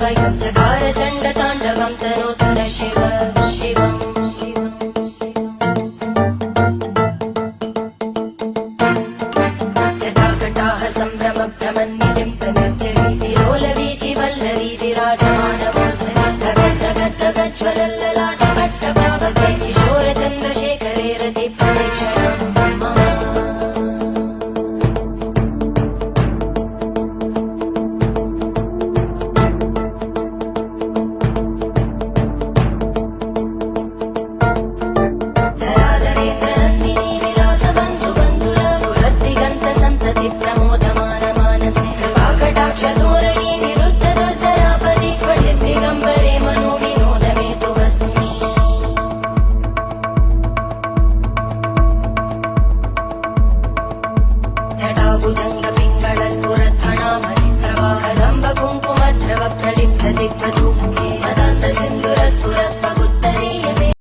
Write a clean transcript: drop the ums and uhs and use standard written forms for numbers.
वयं चकार चण्डताण्डवं तनोतु न शिव शिवम् जटाकटाः सम्भ्रम भ्रमन्निलिम्पनिर्जरी विलोलवीचि वल्लरी विराजमानमूर्धनि धगद्धगद्धगज्ज्वलल्ललाटभट्टभावके किशोरचन्द्रशेखरे रतिप्रदक्षिणम् धोरणी निरुद्ध दुर्धरापदि क्वचित् दिगम्बरे मनो विनोदमेतु वस्तुनि जटाभुजङ्ग पिङ्गळ स्फुरत्फणामणि प्रवाहदम्ब कुङ्कुमद्रव प्रलिप्त दिग्वधूमुखे मदान्त सिन्धु